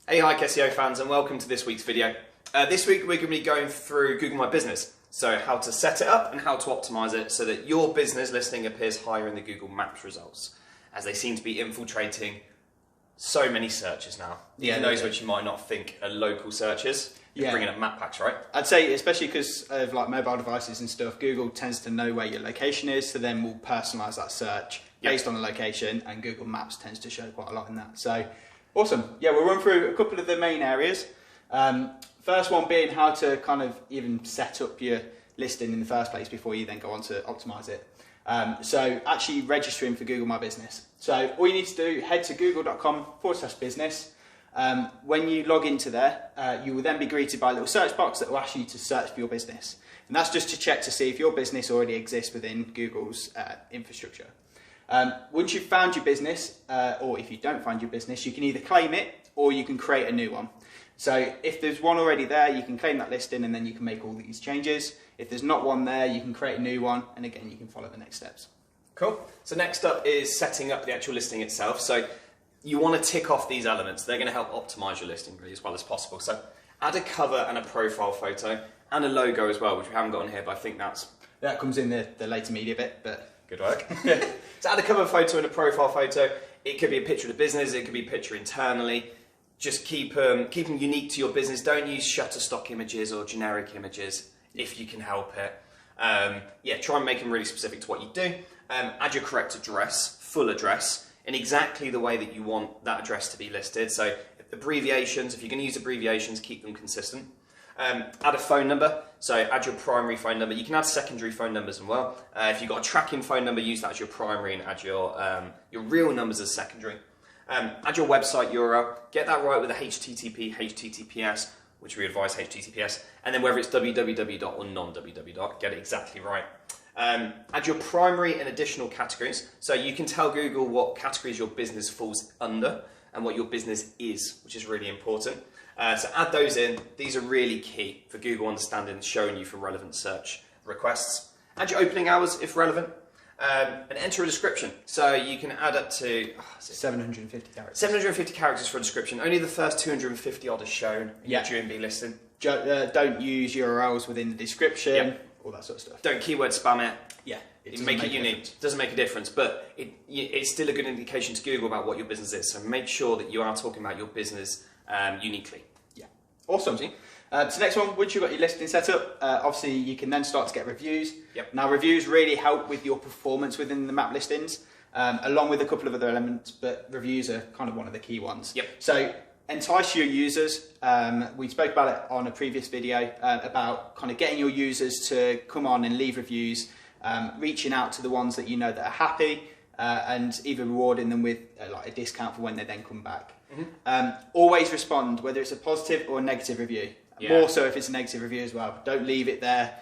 Hey, hi SEO fans, and welcome to this week's video. This week we're going to be going through Google My Business. So how to set it up and how to optimize it so that your business listing appears higher in the Google Maps results, as they seem to be infiltrating so many searches now. Even those which you might not think are local searches. You're bringing up map packs, right? I'd say, especially because of like mobile devices and stuff, Google tends to know where your location is, so then we'll personalize that search based on the location, and Google Maps tends to show quite a lot in that. So awesome. Yeah, we'll run through a couple of the main areas. First one being how to kind of even set up your listing in the first place before you then go on to optimize it. So actually registering for Google My Business. So all you need to do, head to google.com/business. When you log into there, you will then be greeted by a little search box that will ask you to search for your business. And that's just to check to see if your business already exists within Google's infrastructure. Once you've found your business, or if you don't find your business, you can either claim it or you can create a new one. So if there's one already there, you can claim that listing and then you can make all these changes. If there's not one there, you can create a new one, and again, you can follow the next steps. Cool. So next up is setting up the actual listing itself. So you want to tick off these elements. They're going to help optimize your listing really as well as possible. So add a cover and a profile photo and a logo as well, which we haven't got on here, but I think that comes in the later media bit, but good work. So add a cover photo and a profile photo. It could be a picture of the business, it could be a picture internally. Just keep them unique to your business. Don't use Shutterstock images or generic images if you can help it. Try and make them really specific to what you do. Add your correct address, full address, in exactly the way that you want that address to be listed. So abbreviations, if you're going to use abbreviations, keep them consistent. Add a phone number, so add your primary phone number. You can add secondary phone numbers as well. If you've got a tracking phone number, use that as your primary and add your real numbers as secondary. Add your website URL, get that right with a HTTP, HTTPS, which we advise HTTPS, and then whether it's www or non-www, get it exactly right. Add your primary and additional categories, so you can tell Google what categories your business falls under and what your business is, which is really important. So add those in. These are really key for Google understanding and showing you for relevant search requests. Add your opening hours if relevant. And enter a description. So you can add up to 750 characters. 750 characters for a description. Only the first 250 odd is shown in your GMB listing. Don't use URLs within the description, all that sort of stuff. Don't keyword spam it. Make it unique. It doesn't make a difference, but it's still a good indication to Google about what your business is. So make sure that you are talking about your business uniquely. Yeah, awesome. So next one, once you've got your listing set up, obviously you can then start to get reviews. Now reviews really help with your performance within the map listings, along with a couple of other elements, but reviews are kind of one of the key ones. So entice your users. We spoke about it on a previous video about kind of getting your users to come on and leave reviews, reaching out to the ones that you know that are happy, and either rewarding them with like a discount for when they then come back. Always respond, whether it's a positive or a negative review. More so if it's a negative review as well. Don't leave it there.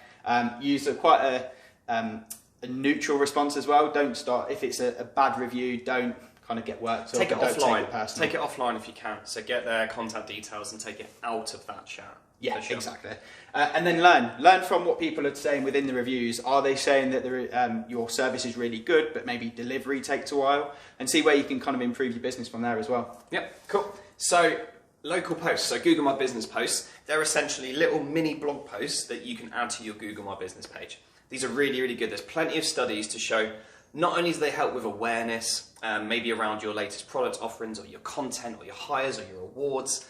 Use quite a neutral response as well. Don't start, if it's a bad review, don't kind of get worked up. Take it offline. Take it offline if you can. So get their contact details and take it out of that chat. Yeah, exactly. And then learn from what people are saying within the reviews. Are they saying that your service is really good, but maybe delivery takes a while? And see where you can kind of improve your business from there as well. Yep, cool. So local posts, so Google My Business posts, they're essentially little mini blog posts that you can add to your Google My Business page. These are really, really good. There's plenty of studies to show not only do they help with awareness, maybe around your latest product offerings or your content or your hires or your awards,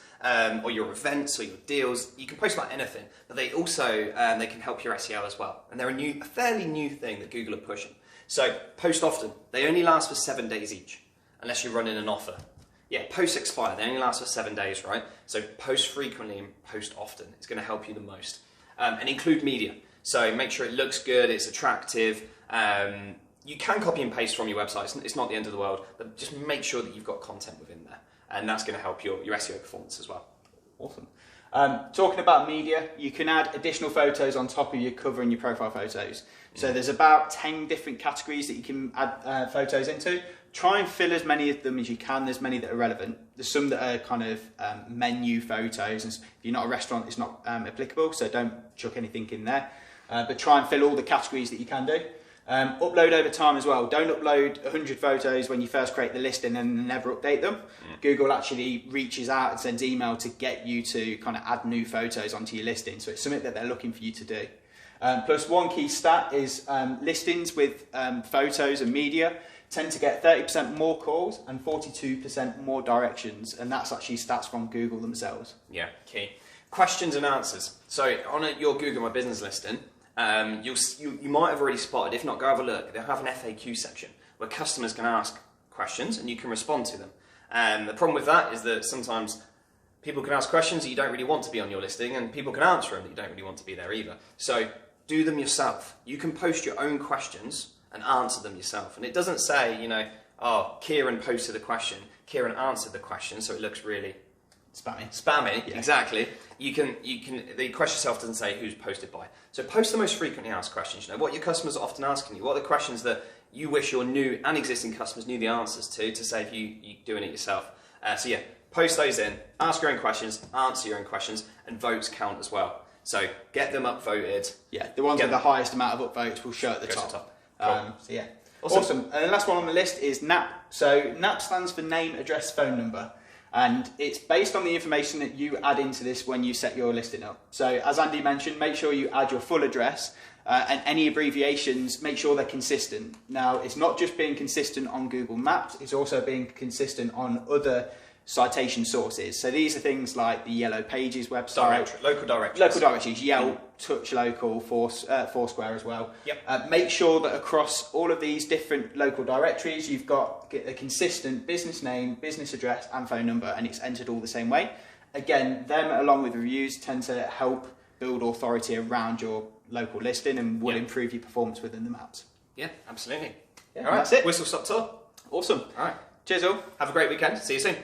or your events or your deals. You can post about anything, but they also they can help your SEO as well. And they're a fairly new thing that Google are pushing. So post often. They only last for 7 days each, unless you're running an offer. Posts expire. They only last for 7 days, right? So post frequently and post often. It's going to help you the most. And include media. So make sure it looks good, it's attractive. You can copy and paste from your website. It's not the end of the world, but just make sure that you've got content within there. And that's going to help your SEO performance as well. Awesome. Talking about media, you can add additional photos on top of your cover and your profile photos. So there's about 10 different categories that you can add photos into. Try and fill as many of them as you can. There's many that are relevant. There's some that are kind of menu photos. And if you're not a restaurant, it's not applicable, so don't chuck anything in there. But try and fill all the categories that you can do. Upload over time as well. Don't upload 100 photos when you first create the listing and then never update them. Google actually reaches out and sends email to get you to kind of add new photos onto your listing. So it's something that they're looking for you to do. Plus one key stat is listings with photos and media tend to get 30% more calls and 42% more directions. And that's actually stats from Google themselves. Yeah, key. Questions and answers. So on your Google My Business listing, you might have already spotted, if not, go have a look. They'll have an FAQ section where customers can ask questions and you can respond to them. The problem with that is that sometimes people can ask questions that you don't really want to be on your listing, and people can answer them that you don't really want to be there either. So do them yourself. You can post your own questions and answer them yourself. And it doesn't say, you know, oh, Kieran posted a question, Kieran answered the question, so it looks really spammy, yeah. Exactly. The question itself doesn't say who's posted by. So post the most frequently asked questions. You know, what your customers are often asking you. What are the questions that you wish your new and existing customers knew the answers to save you doing it yourself. So yeah, post those in, ask your own questions, answer your own questions, and votes count as well. So get them upvoted. Yeah, the ones with the highest amount of upvotes will show at the top. Cool. So yeah, awesome. And the last one on the list is NAP. So NAP stands for name, address, phone number. And it's based on the information that you add into this when you set your listing up. So as Andy mentioned, make sure you add your full address and any abbreviations, make sure they're consistent. Now, it's not just being consistent on Google Maps, it's also being consistent on other citation sources. So these are things like the Yellow Pages website. Local directories. Local directories, Yelp, Touch Local, Foursquare as well. Yep. Make sure that across all of these different local directories, you've got a consistent business name, business address, and phone number, and it's entered all the same way. Again, them along with reviews tend to help build authority around your local listing and will improve your performance within the maps. Yeah, absolutely. Yeah, all right, that's it. Whistle stop tour. Awesome. All right. Cheers all. Have a great weekend. See you soon.